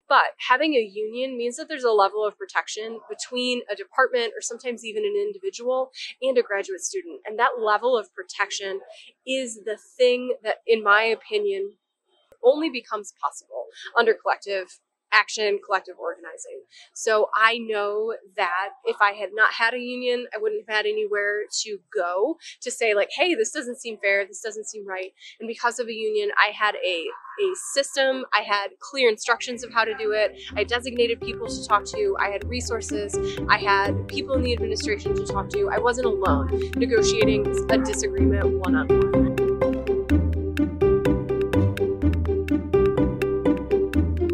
But having a union means that there's a level of protection between a department or sometimes even an individual and a graduate student. And that level of protection is the thing that, in my opinion, only becomes possible under collective action, collective organizing. So I know that if I had not had a union, I wouldn't have had anywhere to go to say like, hey, this doesn't seem fair, this doesn't seem right. And because of a union, I had a system, I had clear instructions of how to do it, I designated people to talk to, I had resources, I had people in the administration to talk to. I wasn't alone negotiating a disagreement one-on-one.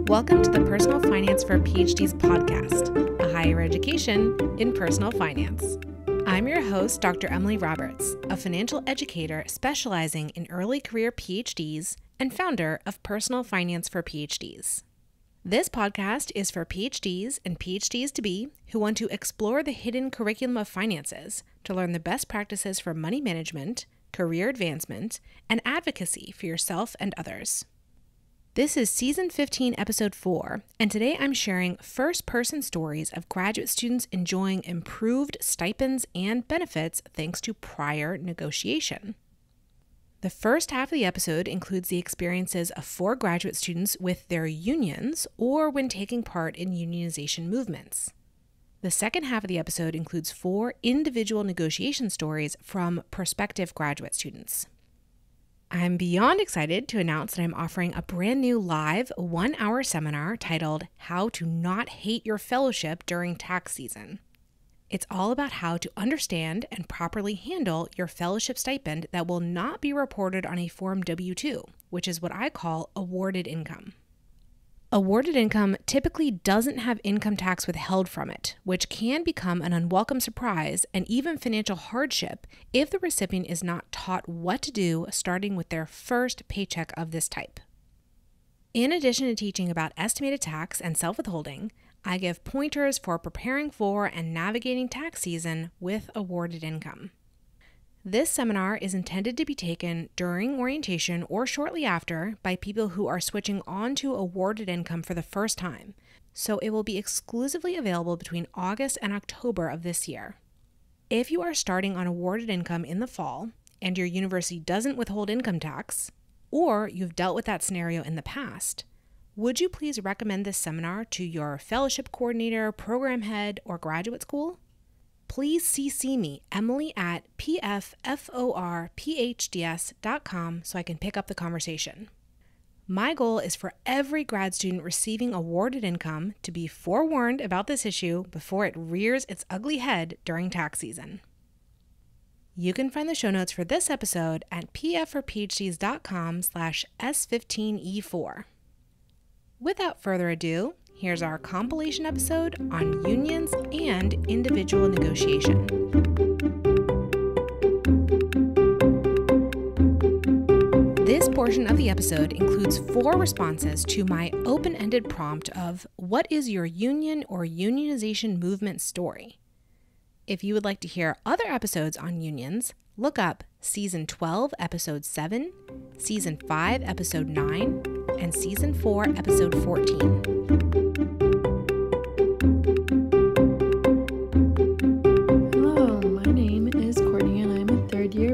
Welcome to the Personal Finance for PhDs podcast, a higher education in personal finance. I'm your host, Dr. Emily Roberts, a financial educator specializing in early career PhDs and founder of Personal Finance for PhDs. This podcast is for PhDs and PhDs-to-be who want to explore the hidden curriculum of finances to learn the best practices for money management, career advancement, and advocacy for yourself and others. This is Season 15, Episode 4, and today I'm sharing first-person stories of graduate students enjoying improved stipends and benefits thanks to prior negotiation. The first half of the episode includes the experiences of 4 graduate students with their unions or when taking part in unionization movements. The second half of the episode includes 4 individual negotiation stories from prospective graduate students. I'm beyond excited to announce that I'm offering a brand new live 1-hour seminar titled How to Not Hate Your Fellowship During Tax Season. It's all about how to understand and properly handle your fellowship stipend that will not be reported on a Form W-2, which is what I call awarded income. Awarded income typically doesn't have income tax withheld from it, which can become an unwelcome surprise and even financial hardship if the recipient is not taught what to do starting with their first paycheck of this type. In addition to teaching about estimated tax and self-withholding, I give pointers for preparing for and navigating tax season with awarded income. This seminar is intended to be taken during orientation or shortly after by people who are switching on to awarded income for the first time, so it will be exclusively available between August and October of this year. If you are starting on awarded income in the fall and your university doesn't withhold income tax, or you've dealt with that scenario in the past, would you please recommend this seminar to your fellowship coordinator, program head, or graduate school? Please CC me, Emily, at pfforphds.com so I can pick up the conversation. My goal is for every grad student receiving awarded income to be forewarned about this issue before it rears its ugly head during tax season. You can find the show notes for this episode at pfforphds.com/S15E4. Without further ado, here's our compilation episode on unions and individual negotiation. This portion of the episode includes 4 responses to my open-ended prompt of what is your union or unionization movement story? If you would like to hear other episodes on unions, look up Season 12, Episode 7, Season 5, Episode 9, and Season 4, Episode 14.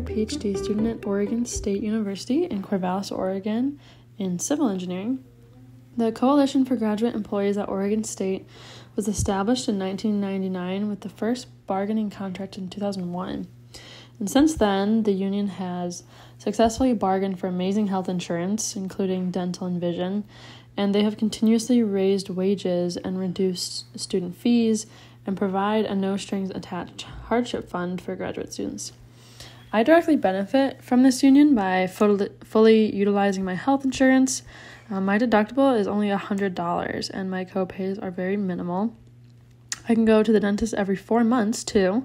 PhD student at Oregon State University in Corvallis, Oregon, in civil engineering. The Coalition for Graduate Employees at Oregon State was established in 1999 with the first bargaining contract in 2001. And since then, the union has successfully bargained for amazing health insurance, including dental and vision, and they have continuously raised wages and reduced student fees and provide a no-strings-attached hardship fund for graduate students. I directly benefit from this union by fully utilizing my health insurance. My deductible is only $100, and my co-pays are very minimal. I can go to the dentist every 4 months, too.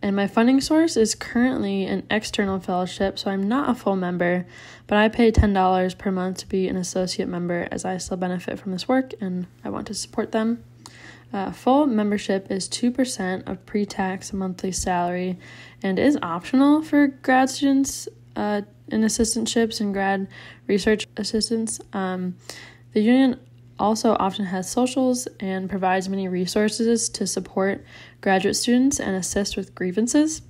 And my funding source is currently an external fellowship, so I'm not a full member, but I pay $10 per month to be an associate member as I still benefit from this work, and I want to support them. Full membership is 2% of pre-tax monthly salary and is optional for grad students in assistantships and grad research assistants. The union also often has socials and provides many resources to support graduate students and assist with grievances.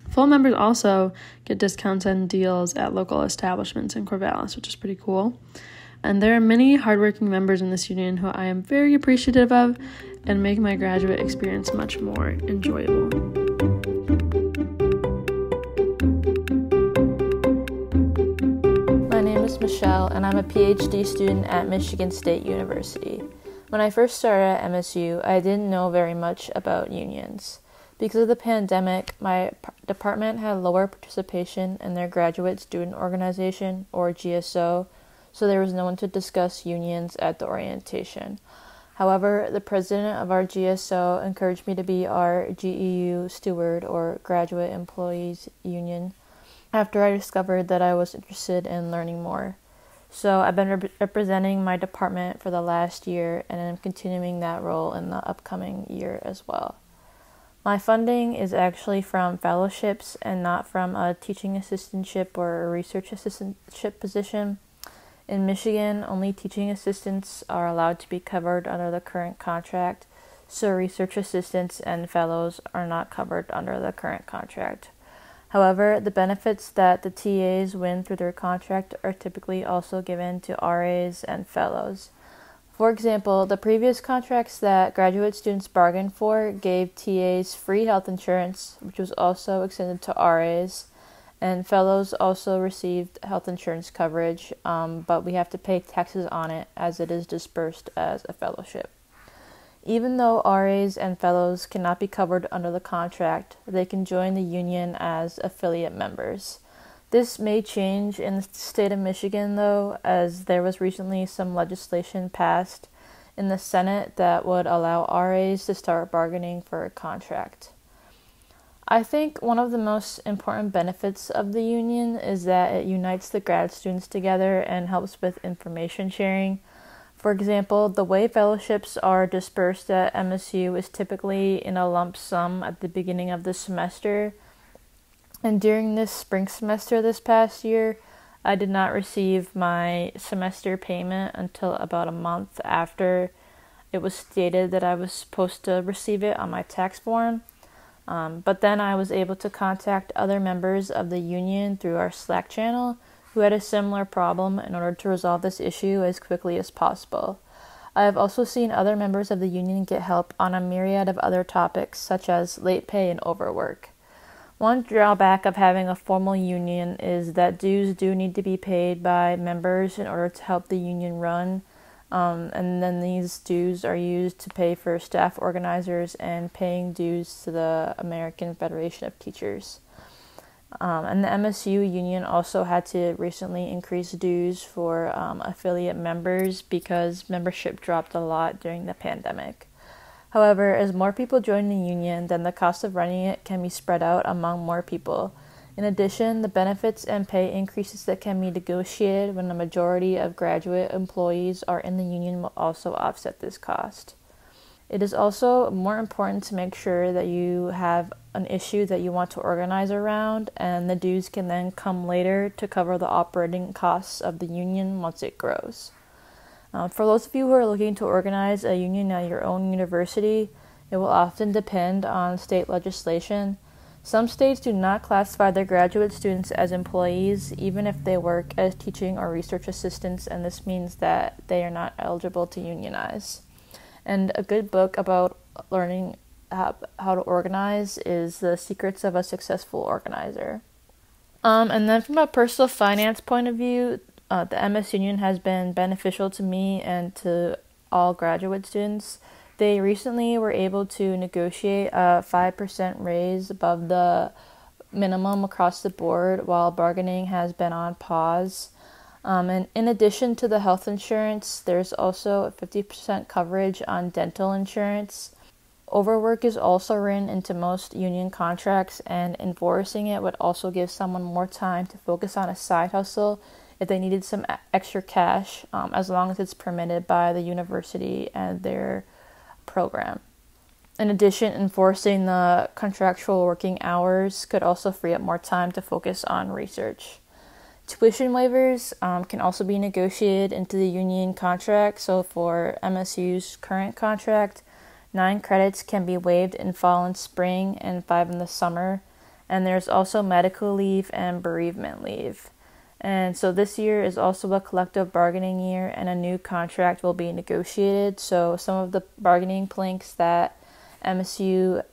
Full members also get discounts and deals at local establishments in Corvallis, which is pretty cool. And there are many hardworking members in this union who I am very appreciative of and make my graduate experience much more enjoyable. My name is Michelle, and I'm a PhD student at Michigan State University. When I first started at MSU, I didn't know very much about unions. Because of the pandemic, my department had lower participation in their graduate student organization, or GSO, so there was no one to discuss unions at the orientation. However, the president of our GSO encouraged me to be our GEU steward, or Graduate Employees Union, after I discovered that I was interested in learning more. So I've been representing my department for the last year, and I'm continuing that role in the upcoming year as well. My funding is actually from fellowships and not from a teaching assistantship or a research assistantship position. In Michigan, only teaching assistants are allowed to be covered under the current contract, so research assistants and fellows are not covered under the current contract. However, the benefits that the TAs win through their contract are typically also given to RAs and fellows. For example, the previous contracts that graduate students bargained for gave TAs free health insurance, which was also extended to RAs, and fellows also received health insurance coverage, but we have to pay taxes on it as it is dispersed as a fellowship. Even though RAs and fellows cannot be covered under the contract, they can join the union as affiliate members. This may change in the state of Michigan, though, as there was recently some legislation passed in the Senate that would allow RAs to start bargaining for a contract. I think one of the most important benefits of the union is that it unites the grad students together and helps with information sharing. For example, the way fellowships are dispersed at MSU is typically in a lump sum at the beginning of the semester. And during this spring semester this past year, I did not receive my semester payment until about a month after it was stated that I was supposed to receive it on my tax form. But then I was able to contact other members of the union through our Slack channel who had a similar problem in order to resolve this issue as quickly as possible. I have also seen other members of the union get help on a myriad of other topics, such as late pay and overwork. One drawback of having a formal union is that dues do need to be paid by members in order to help the union run, and then these dues are used to pay for staff organizers and paying dues to the American Federation of Teachers. And the MSU union also had to recently increase dues for affiliate members because membership dropped a lot during the pandemic. However, as more people join the union, then the cost of running it can be spread out among more people. In addition, the benefits and pay increases that can be negotiated when the majority of graduate employees are in the union will also offset this cost. It is also more important to make sure that you have an issue that you want to organize around, and the dues can then come later to cover the operating costs of the union once it grows. For those of you who are looking to organize a union at your own university, it will often depend on state legislation. Some states do not classify their graduate students as employees, even if they work as teaching or research assistants, and this means that they are not eligible to unionize. And a good book about learning how to organize is The Secrets of a Successful Organizer. And then from a personal finance point of view, the MS Union has been beneficial to me and to all graduate students. They recently were able to negotiate a 5% raise above the minimum across the board while bargaining has been on pause. And in addition to the health insurance, there's also 50% coverage on dental insurance. Overwork is also written into most union contracts, and enforcing it would also give someone more time to focus on a side hustle if they needed some extra cash, as long as it's permitted by the university and their program. In addition, enforcing the contractual working hours could also free up more time to focus on research. Tuition waivers can also be negotiated into the union contract. So for MSU's current contract, 9 credits can be waived in fall and spring and 5 in the summer. And there's also medical leave and bereavement leave. And so this year is also a collective bargaining year, and a new contract will be negotiated. So some of the bargaining planks that MSU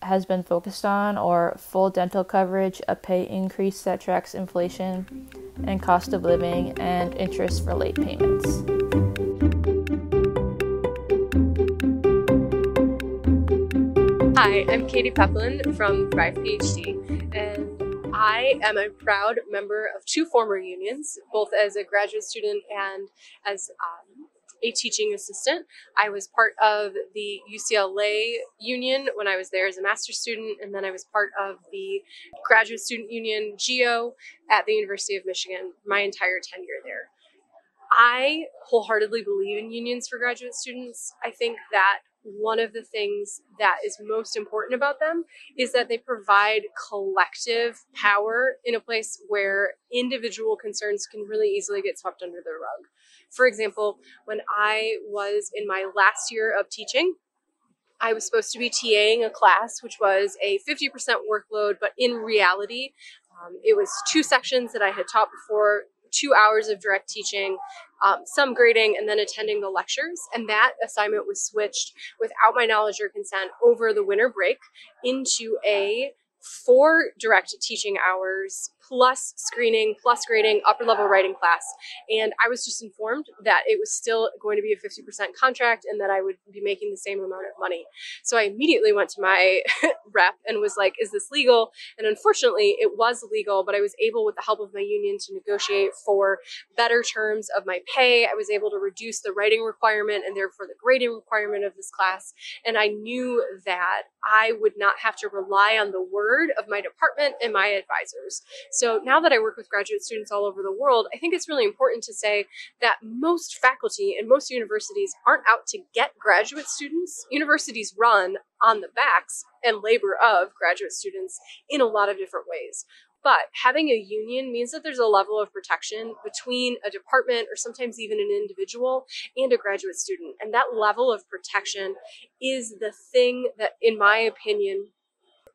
has been focused on are full dental coverage, a pay increase that tracks inflation and cost of living, and interest for late payments. Hi, I'm Katie Peplin from Thrive PhD, and I am a proud member of 2 former unions, both as a graduate student and as a teaching assistant. I was part of the UCLA union when I was there as a master's student, and then I was part of the graduate student union, GEO, at the University of Michigan my entire tenure there. I wholeheartedly believe in unions for graduate students. I think that one of the things that is most important about them is that they provide collective power in a place where individual concerns can really easily get swept under the rug. For example, when I was in my last year of teaching, I was supposed to be TAing a class, which was a 50% workload, but in reality, it was 2 sections that I had taught before, 2 hours of direct teaching, some grading, and then attending the lectures. And that assignment was switched without my knowledge or consent over the winter break into a 4 direct teaching hours plus screening plus grading upper level writing class. And I was just informed that it was still going to be a 50% contract and that I would be making the same amount of money. So I immediately went to my rep and was like, is this legal? And unfortunately it was legal, but I was able, with the help of my union, to negotiate for better terms of my pay. I was able to reduce the writing requirement and therefore the grading requirement of this class. And I knew that I would not have to rely on the word of my department and my advisors. So now that I work with graduate students all over the world, I think it's really important to say that most faculty and most universities aren't out to get graduate students. Universities run on the backs and labor of graduate students in a lot of different ways. But having a union means that there's a level of protection between a department, or sometimes even an individual, and a graduate student. And that level of protection is the thing that, in my opinion,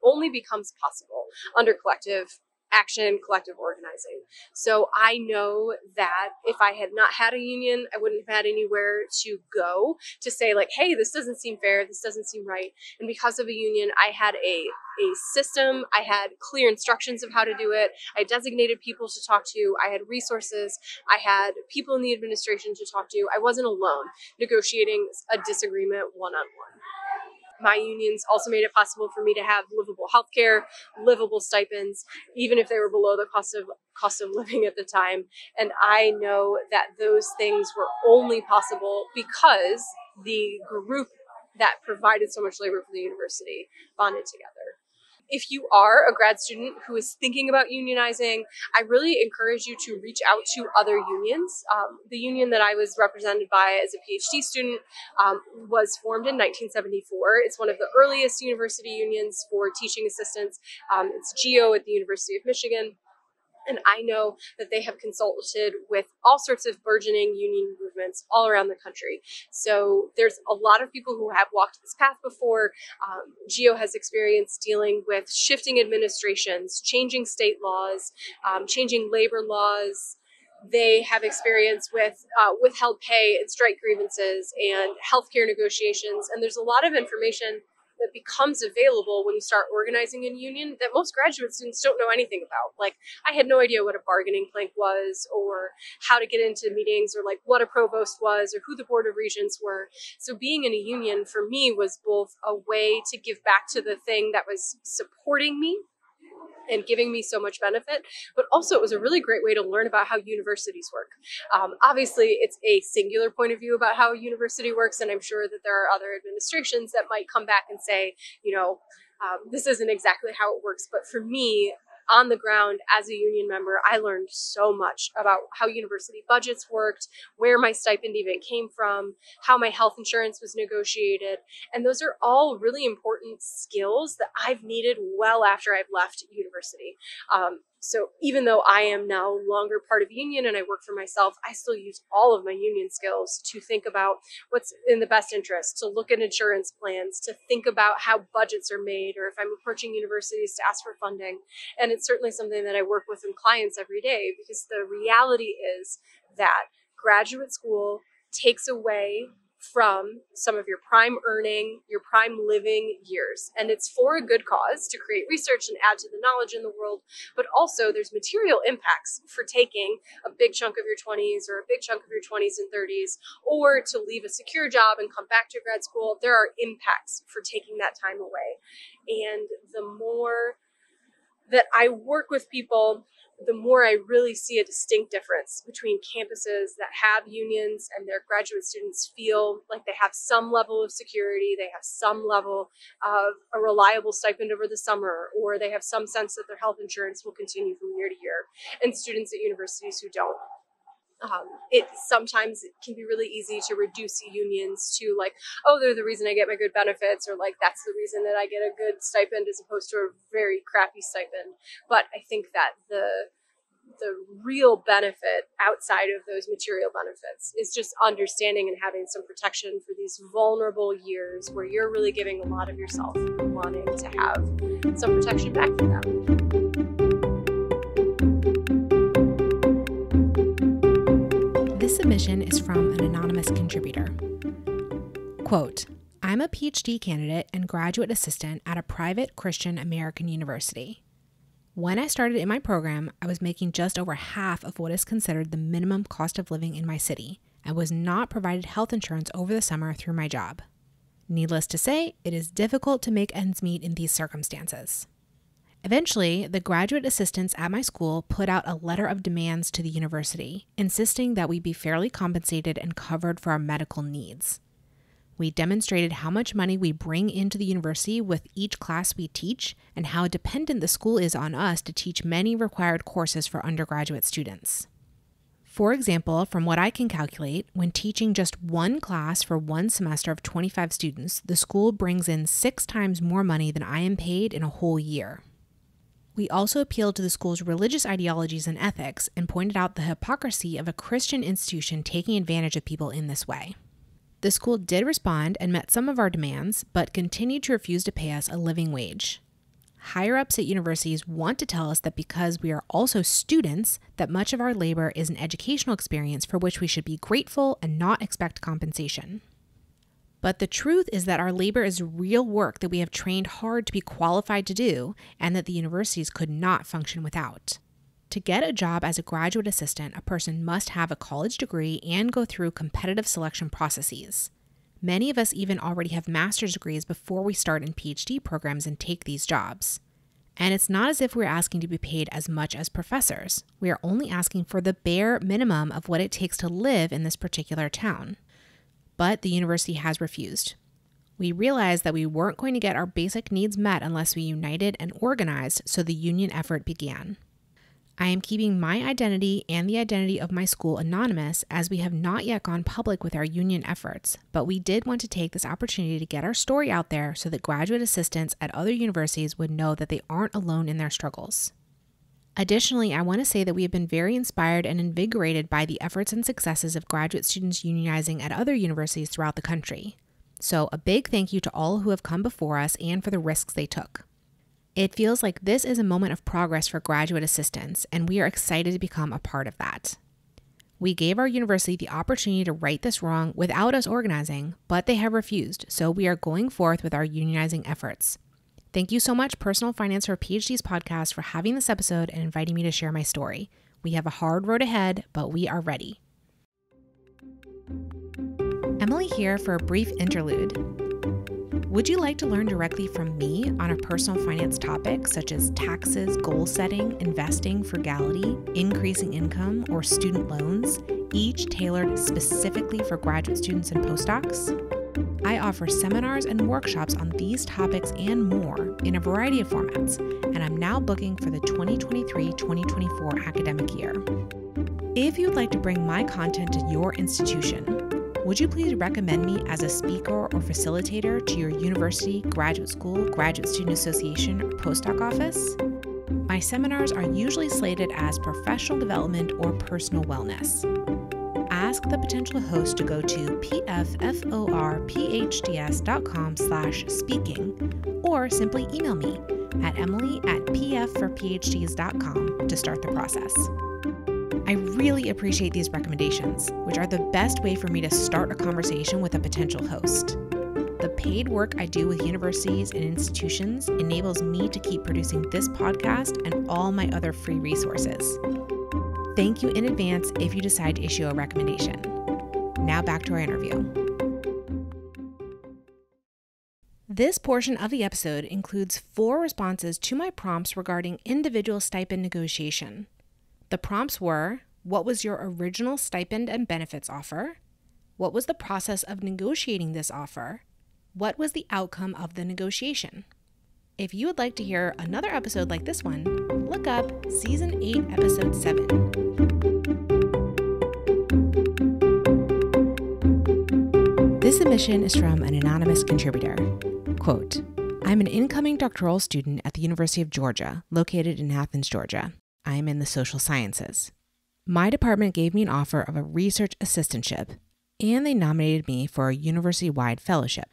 only becomes possible under collective action, collective organizing. So I know that if I had not had a union, I wouldn't have had anywhere to go to say, like, hey, this doesn't seem fair, this doesn't seem right. And because of a union, I had a system, I had clear instructions of how to do it, I designated people to talk to, I had resources, I had people in the administration to talk to. I wasn't alone negotiating a disagreement one-on-one. My unions also made it possible for me to have livable healthcare, livable stipends, even if they were below the cost of living at the time. And I know that those things were only possible because the group that provided so much labor for the university bonded together. If you are a grad student who is thinking about unionizing, I really encourage you to reach out to other unions. The union that I was represented by as a PhD student was formed in 1974. It's one of the earliest university unions for teaching assistants. It's GEO at the University of Michigan. And I know that they have consulted with all sorts of burgeoning union movements all around the country. So there's a lot of people who have walked this path before. GEO has experience dealing with shifting administrations, changing state laws, changing labor laws. They have experience with withheld pay and strike grievances and healthcare negotiations. And there's a lot of information that becomes available when you start organizing in union that most graduate students don't know anything about. Like, I had no idea what a bargaining plank was, or how to get into meetings, or like what a provost was, or who the board of regents were. So being in a union for me was both a way to give back to the thing that was supporting me and giving me so much benefit, but also it was a really great way to learn about how universities work. Obviously, it's a singular point of view about how a university works, and I'm sure that there are other administrations that might come back and say, this isn't exactly how it works. But for me, on the ground as a union member, I learned so much about how university budgets worked, where my stipend even came from, how my health insurance was negotiated. And those are all really important skills that I've needed well after I've left university. So even though I am no longer part of a union and I work for myself, I still use all of my union skills to think about what's in the best interest, to look at insurance plans, to think about how budgets are made, or if I'm approaching universities to ask for funding. And it's certainly something that I work with in clients every day, because the reality is that graduate school takes away from some of your prime earning, your prime living years. And it's for a good cause, to create research and add to the knowledge in the world. But also there's material impacts for taking a big chunk of your 20s or a big chunk of your 20s and 30s, or to leave a secure job and come back to grad school. There are impacts for taking that time away. And the more that I work with people, the more I really see a distinct difference between campuses that have unions and their graduate students feel like they have some level of security, they have some level of a reliable stipend over the summer, or they have some sense that their health insurance will continue from year to year, and students at universities who don't. It sometimes can be really easy to reduce unions to like, oh, they're the reason I get my good benefits, or like that's the reason that I get a good stipend as opposed to a very crappy stipend. But I think that the real benefit outside of those material benefits is just understanding and having some protection for these vulnerable years where you're really giving a lot of yourself and wanting to have some protection back for them. This submission is from an anonymous contributor. Quote, I'm a PhD candidate and graduate assistant at a private Christian American university. When I started in my program, I was making just over half of what is considered the minimum cost of living in my city and was not provided health insurance over the summer through my job. Needless to say, it is difficult to make ends meet in these circumstances. Eventually, the graduate assistants at my school put out a letter of demands to the university, insisting that we be fairly compensated and covered for our medical needs. We demonstrated how much money we bring into the university with each class we teach and how dependent the school is on us to teach many required courses for undergraduate students. For example, from what I can calculate, when teaching just one class for one semester of 25 students, the school brings in 6 times more money than I am paid in a whole year. We also appealed to the school's religious ideologies and ethics and pointed out the hypocrisy of a Christian institution taking advantage of people in this way. The school did respond and met some of our demands, but continued to refuse to pay us a living wage. Higher-ups at universities want to tell us that because we are also students, that much of our labor is an educational experience for which we should be grateful and not expect compensation. But the truth is that our labor is real work that we have trained hard to be qualified to do, and that the universities could not function without. To get a job as a graduate assistant, a person must have a college degree and go through competitive selection processes. Many of us even already have master's degrees before we start in PhD programs and take these jobs. And it's not as if we're asking to be paid as much as professors. We are only asking for the bare minimum of what it takes to live in this particular town. But the university has refused. We realized that we weren't going to get our basic needs met unless we united and organized, so the union effort began. I am keeping my identity and the identity of my school anonymous, as we have not yet gone public with our union efforts, but we did want to take this opportunity to get our story out there so that graduate assistants at other universities would know that they aren't alone in their struggles. Additionally, I want to say that we have been very inspired and invigorated by the efforts and successes of graduate students unionizing at other universities throughout the country. So a big thank you to all who have come before us and for the risks they took. It feels like this is a moment of progress for graduate assistants, and we are excited to become a part of that. We gave our university the opportunity to right this wrong without us organizing, but they have refused, so we are going forth with our unionizing efforts. Thank you so much, Personal Finance for PhDs podcast, for having this episode and inviting me to share my story. We have a hard road ahead, but we are ready. Emily here for a brief interlude. Would you like to learn directly from me on a personal finance topic such as taxes, goal setting, investing, frugality, increasing income, or student loans, each tailored specifically for graduate students and postdocs? I offer seminars and workshops on these topics and more in a variety of formats, and I'm now booking for the 2023-2024 academic year. If you'd like to bring my content to your institution, would you please recommend me as a speaker or facilitator to your university, graduate school, graduate student association, or postdoc office? My seminars are usually slated as professional development or personal wellness. Ask the potential host to go to pfforphds.com/speaking or simply email me at emily@pfforphds.com to start the process. I really appreciate these recommendations, which are the best way for me to start a conversation with a potential host. The paid work I do with universities and institutions enables me to keep producing this podcast and all my other free resources. Thank you in advance if you decide to issue a recommendation. Now back to our interview. This portion of the episode includes 4 responses to my prompts regarding individual stipend negotiation. The prompts were: what was your original stipend and benefits offer? What was the process of negotiating this offer? What was the outcome of the negotiation? If you would like to hear another episode like this one, look up Season 8, Episode 7. This submission is from an anonymous contributor. Quote, I'm an incoming doctoral student at the University of Georgia, located in Athens, Georgia. I am in the social sciences. My department gave me an offer of a research assistantship, and they nominated me for a university-wide fellowship.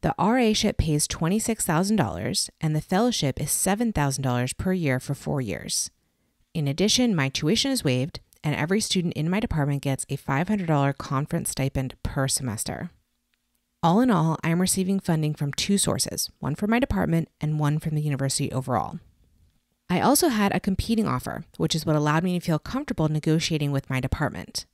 The RA-ship pays $26,000, and the fellowship is $7,000 per year for 4 years. In addition, my tuition is waived, and every student in my department gets a $500 conference stipend per semester. All in all, I am receiving funding from 2 sources, one from my department and one from the university overall. I also had a competing offer, which is what allowed me to feel comfortable negotiating with my department.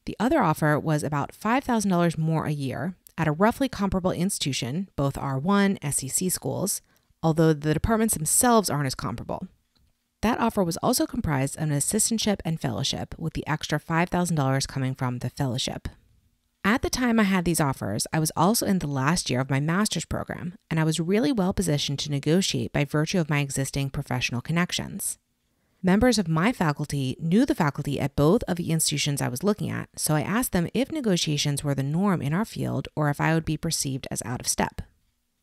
The other offer was about $5,000 more a year at a roughly comparable institution, both R1, SEC schools, although the departments themselves aren't as comparable. That offer was also comprised of an assistantship and fellowship, with the extra $5,000 coming from the fellowship. At the time I had these offers, I was also in the last year of my master's program, and I was really well positioned to negotiate by virtue of my existing professional connections. Members of my faculty knew the faculty at both of the institutions I was looking at, so I asked them if negotiations were the norm in our field or if I would be perceived as out of step.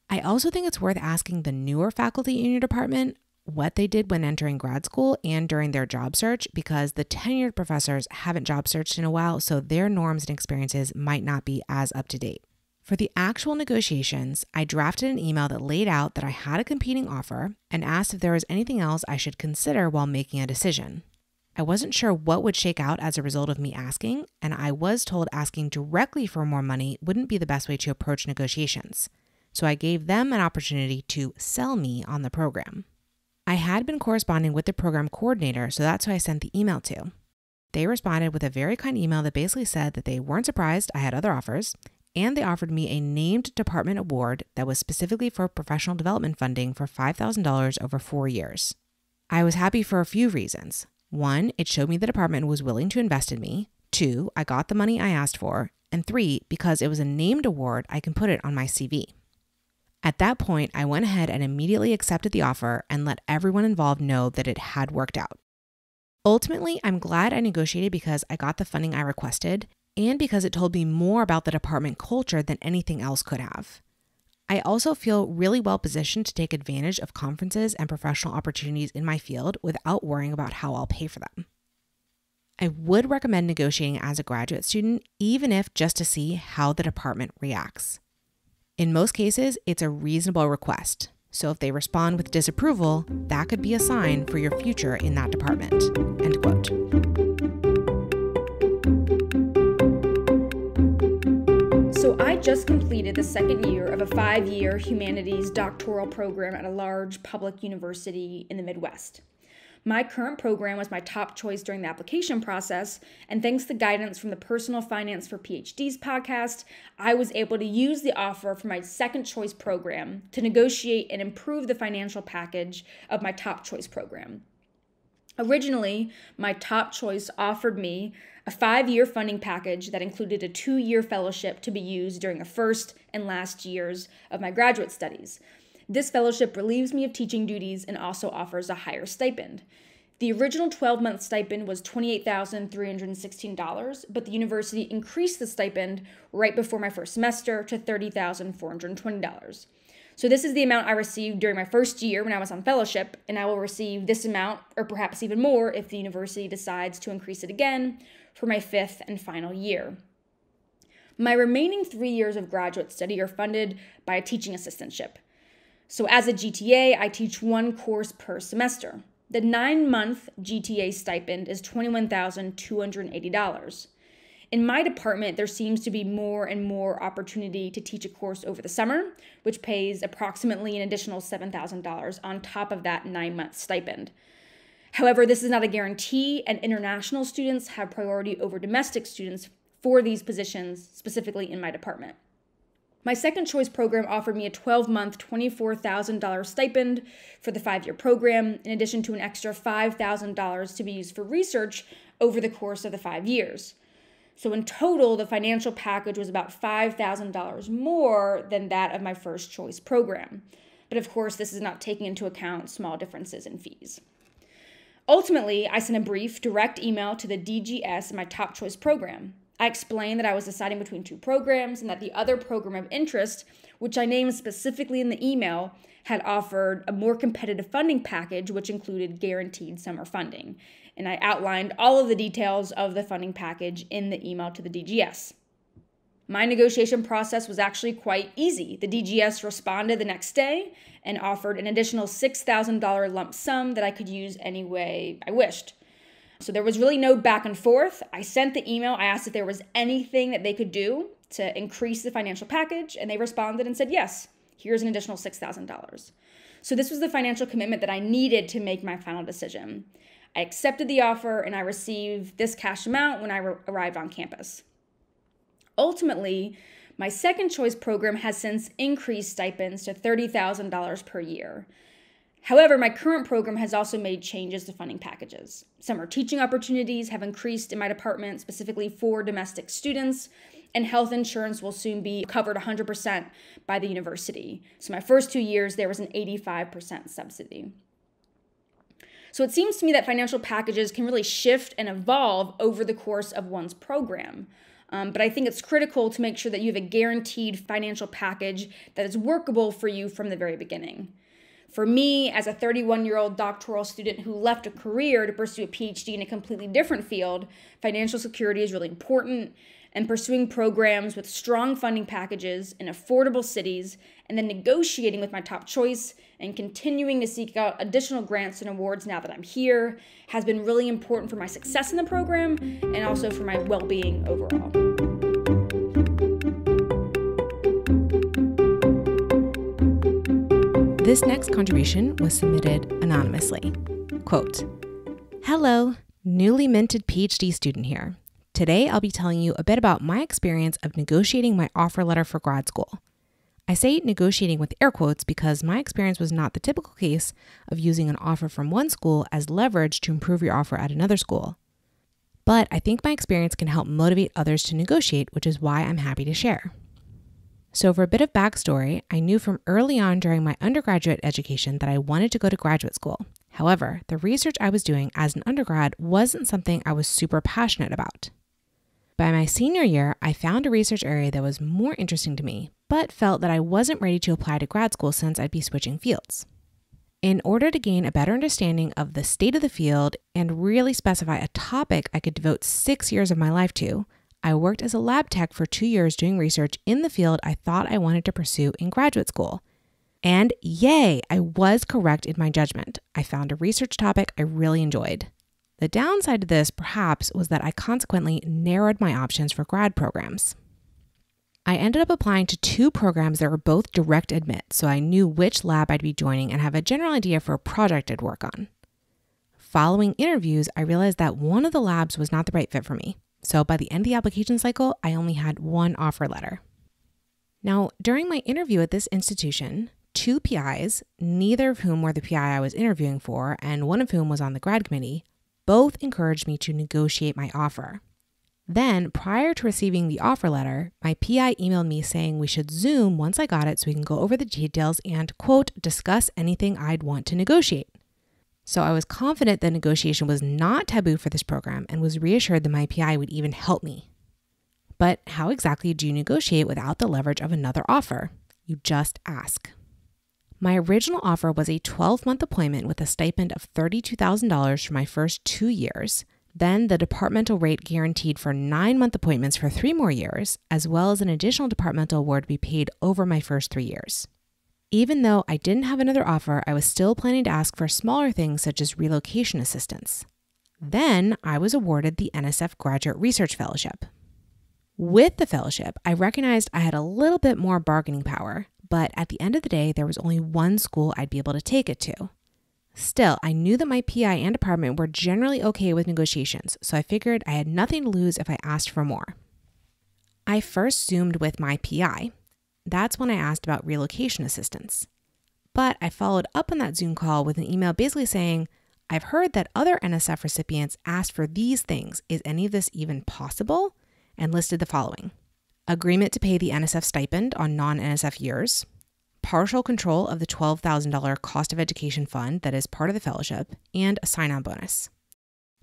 I also think it's worth asking the newer faculty in your department what they did when entering grad school and during their job search, because the tenured professors haven't job searched in a while, so their norms and experiences might not be as up to date. For the actual negotiations, I drafted an email that laid out that I had a competing offer and asked if there was anything else I should consider while making a decision. I wasn't sure what would shake out as a result of me asking, and I was told asking directly for more money wouldn't be the best way to approach negotiations. So I gave them an opportunity to sell me on the program. I had been corresponding with the program coordinator, so that's who I sent the email to. They responded with a very kind email that basically said that they weren't surprised I had other offers, and they offered me a named department award that was specifically for professional development funding for $5,000 over 4 years. I was happy for a few reasons. 1, it showed me the department was willing to invest in me. 2, I got the money I asked for. And 3, because it was a named award, I can put it on my CV. At that point, I went ahead and immediately accepted the offer and let everyone involved know that it had worked out. Ultimately, I'm glad I negotiated because I got the funding I requested and because it told me more about the department culture than anything else could have. I also feel really well positioned to take advantage of conferences and professional opportunities in my field without worrying about how I'll pay for them. I would recommend negotiating as a graduate student, even if just to see how the department reacts. In most cases, it's a reasonable request. So if they respond with disapproval, that could be a sign for your future in that department. End quote. So I just completed the second year of a 5-year humanities doctoral program at a large public university in the Midwest. My current program was my top choice during the application process, and thanks to guidance from the Personal Finance for PhDs podcast, I was able to use the offer for my second choice program to negotiate and improve the financial package of my top choice program. Originally, my top choice offered me a 5-year funding package that included a 2-year fellowship to be used during the first and last years of my graduate studies. This fellowship relieves me of teaching duties and also offers a higher stipend. The original 12-month stipend was $28,316, but the university increased the stipend right before my first semester to $30,420. So this is the amount I received during my first year when I was on fellowship, and I will receive this amount, or perhaps even more, if the university decides to increase it again for my 5th and final year. My remaining 3 years of graduate study are funded by a teaching assistantship. So as a GTA, I teach 1 course per semester. The 9-month GTA stipend is $21,280. In my department, there seems to be more and more opportunity to teach a course over the summer, which pays approximately an additional $7,000 on top of that 9-month stipend. However, this is not a guarantee, and international students have priority over domestic students for these positions, specifically in my department. My second choice program offered me a 12-month, $24,000 stipend for the 5-year program, in addition to an extra $5,000 to be used for research over the course of the 5 years. So in total, the financial package was about $5,000 more than that of my first choice program. But of course, this is not taking into account small differences in fees. Ultimately, I sent a brief, direct email to the DGS in my top choice program. I explained that I was deciding between 2 programs and that the other program of interest, which I named specifically in the email, had offered a more competitive funding package, which included guaranteed summer funding. And I outlined all of the details of the funding package in the email to the DGS. My negotiation process was actually quite easy. The DGS responded the next day and offered an additional $6,000 lump sum that I could use any way I wished. So there was really no back and forth. I sent the email. I asked if there was anything that they could do to increase the financial package, and they responded and said, yes, here's an additional $6,000. So this was the financial commitment that I needed to make my final decision. I accepted the offer, and I received this cash amount when I arrived on campus. Ultimately, my second choice program has since increased stipends to $30,000 per year. However, my current program has also made changes to funding packages. Summer teaching opportunities have increased in my department, specifically for domestic students, and health insurance will soon be covered 100% by the university. So my first 2 years, there was an 85% subsidy. So it seems to me that financial packages can really shift and evolve over the course of one's program. But I think it's critical to make sure that you have a guaranteed financial package that is workable for you from the very beginning. For me, as a 31-year-old doctoral student who left a career to pursue a PhD in a completely different field, financial security is really important, and pursuing programs with strong funding packages in affordable cities, and then negotiating with my top choice and continuing to seek out additional grants and awards now that I'm here has been really important for my success in the program and also for my well-being overall. This next contribution was submitted anonymously. Quote, "Hello, newly minted PhD student here. Today I'll be telling you a bit about my experience of negotiating my offer letter for grad school. I say negotiating with air quotes because my experience was not the typical case of using an offer from one school as leverage to improve your offer at another school. But I think my experience can help motivate others to negotiate, which is why I'm happy to share. So for a bit of backstory, I knew from early on during my undergraduate education that I wanted to go to graduate school. However, the research I was doing as an undergrad wasn't something I was super passionate about. By my senior year, I found a research area that was more interesting to me, but felt that I wasn't ready to apply to grad school since I'd be switching fields. In order to gain a better understanding of the state of the field and really specify a topic I could devote 6 years of my life to, I worked as a lab tech for 2 years doing research in the field I thought I wanted to pursue in graduate school. And yay, I was correct in my judgment. I found a research topic I really enjoyed. The downside to this, perhaps, was that I consequently narrowed my options for grad programs. I ended up applying to 2 programs that were both direct admit, so I knew which lab I'd be joining and have a general idea for a project I'd work on. Following interviews, I realized that one of the labs was not the right fit for me. So by the end of the application cycle, I only had 1 offer letter. Now, during my interview at this institution, 2 PIs, neither of whom were the PI I was interviewing for, and one of whom was on the grad committee, both encouraged me to negotiate my offer. Then, prior to receiving the offer letter, my PI emailed me saying we should Zoom once I got it so we can go over the details and, quote, discuss anything I'd want to negotiate. So I was confident that negotiation was not taboo for this program and was reassured that my PI would even help me. But how exactly do you negotiate without the leverage of another offer? You just ask. My original offer was a 12-month appointment with a stipend of $32,000 for my first 2 years, then the departmental rate guaranteed for 9-month appointments for 3 more years, as well as an additional departmental award to be paid over my first 3 years. Even though I didn't have another offer, I was still planning to ask for smaller things such as relocation assistance. Then I was awarded the NSF Graduate Research Fellowship. With the fellowship, I recognized I had a little bit more bargaining power, but at the end of the day, there was only one school I'd be able to take it to. Still, I knew that my PI and department were generally okay with negotiations, so I figured I had nothing to lose if I asked for more. I first Zoomed with my PI. That's when I asked about relocation assistance. But I followed up on that Zoom call with an email basically saying, I've heard that other NSF recipients asked for these things. Is any of this even possible? And listed the following: agreement to pay the NSF stipend on non-NSF years, partial control of the $12,000 cost of education fund that is part of the fellowship, and a sign-on bonus.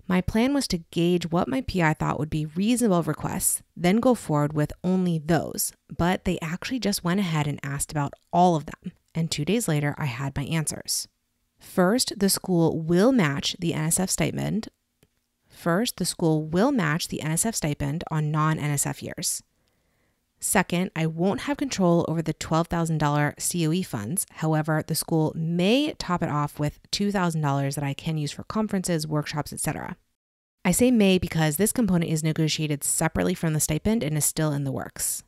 My plan was to gauge what my PI thought would be reasonable requests, then go forward with only those, but they actually just went ahead and asked about all of them, and 2 days later I had my answers. First, the school will match the NSF stipend. On non-NSF years. Second, I won't have control over the $12,000 COE funds. However, the school may top it off with $2,000 that I can use for conferences, workshops, etc. I say may because this component is negotiated separately from the stipend and is still in the works.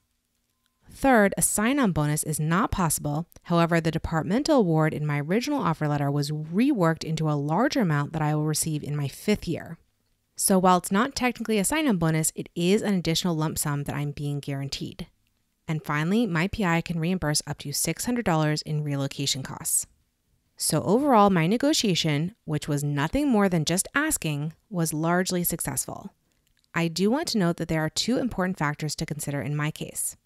Third, a sign-on bonus is not possible. However, the departmental award in my original offer letter was reworked into a larger amount that I will receive in my 5th year. So while it's not technically a sign-on bonus, it is an additional lump sum that I'm being guaranteed. And finally, my PI can reimburse up to $600 in relocation costs. So overall, my negotiation, which was nothing more than just asking, was largely successful. I do want to note that there are 2 important factors to consider in my case.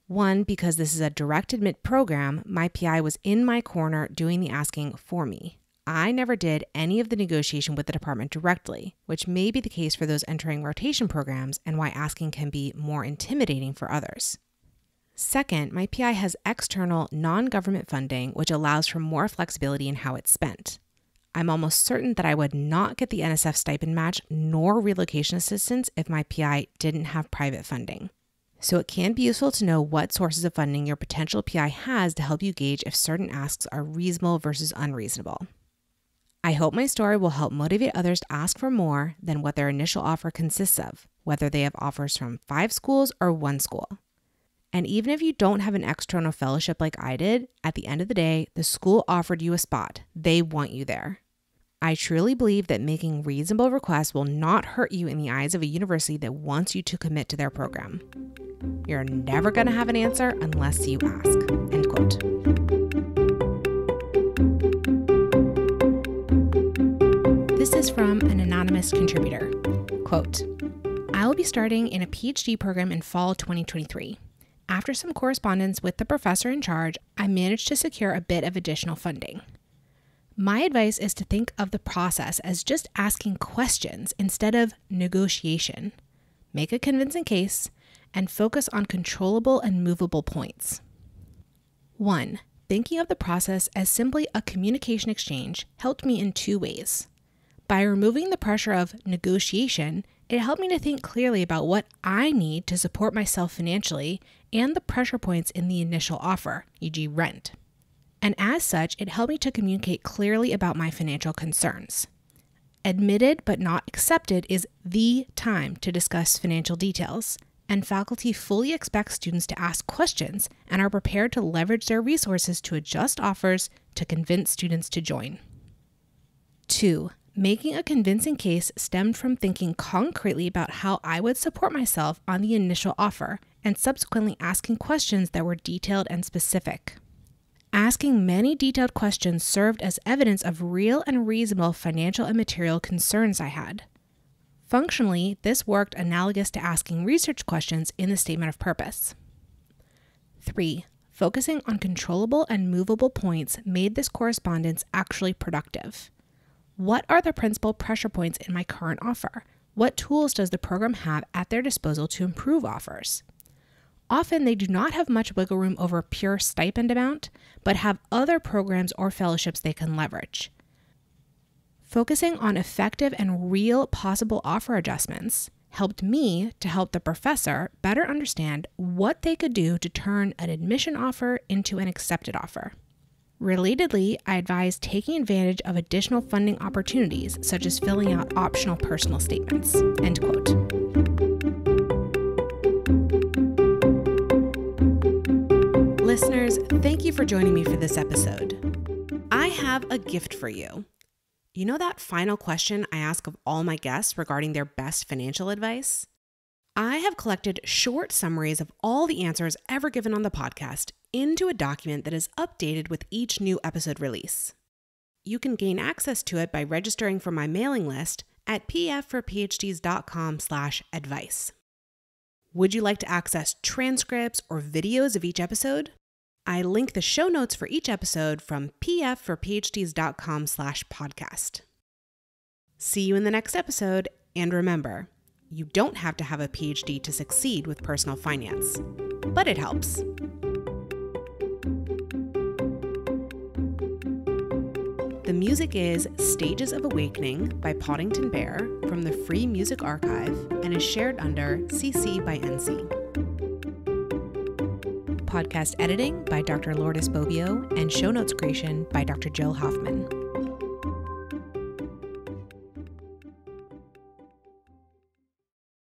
One, because this is a direct admit program, my PI was in my corner doing the asking for me. I never did any of the negotiation with the department directly, which may be the case for those entering rotation programs and why asking can be more intimidating for others. Second, my PI has external non-government funding, which allows for more flexibility in how it's spent. I'm almost certain that I would not get the NSF stipend match nor relocation assistance if my PI didn't have private funding. So it can be useful to know what sources of funding your potential PI has to help you gauge if certain asks are reasonable versus unreasonable. I hope my story will help motivate others to ask for more than what their initial offer consists of, whether they have offers from 5 schools or 1 school. And even if you don't have an external fellowship like I did, at the end of the day, the school offered you a spot. They want you there. I truly believe that making reasonable requests will not hurt you in the eyes of a university that wants you to commit to their program. You're never going to have an answer unless you ask. End quote. This is from an anonymous contributor. Quote, I will be starting in a PhD program in fall 2023. After some correspondence with the professor in charge, I managed to secure a bit of additional funding. My advice is to think of the process as just asking questions instead of negotiation. Make a convincing case and focus on controllable and movable points. 1. Thinking of the process as simply a communication exchange helped me in 2 ways. By removing the pressure of negotiation, it helped me to think clearly about what I need to support myself financially and the pressure points in the initial offer, e.g. rent. And as such, it helped me to communicate clearly about my financial concerns. Admitted but not accepted is the time to discuss financial details, and faculty fully expect students to ask questions and are prepared to leverage their resources to adjust offers to convince students to join. 2. Making a convincing case stemmed from thinking concretely about how I would support myself on the initial offer and subsequently asking questions that were detailed and specific. Asking many detailed questions served as evidence of real and reasonable financial and material concerns I had. Functionally, this worked analogous to asking research questions in the statement of purpose. 3. Focusing on controllable and movable points made this correspondence actually productive. What are the principal pressure points in my current offer? What tools does the program have at their disposal to improve offers? Often they do not have much wiggle room over pure stipend amount, but have other programs or fellowships they can leverage. Focusing on effective and real possible offer adjustments helped me to help the professor better understand what they could do to turn an admission offer into an accepted offer. Relatedly, I advise taking advantage of additional funding opportunities, such as filling out optional personal statements." End quote. Listeners, thank you for joining me for this episode. I have a gift for you. You know that final question I ask of all my guests regarding their best financial advice? I have collected short summaries of all the answers ever given on the podcast into a document that is updated with each new episode release. You can gain access to it by registering for my mailing list at pfforphds.com/advice. Would you like to access transcripts or videos of each episode? I link the show notes for each episode from pfforphds.com/podcast. See you in the next episode, and remember, you don't have to have a PhD to succeed with personal finance, but it helps. The music is Stages of Awakening by Poddington Bear from the Free Music Archive and is shared under CC by NC. Podcast editing by Dr. Lourdes Bobbio and show notes creation by Dr. Jill Hoffman.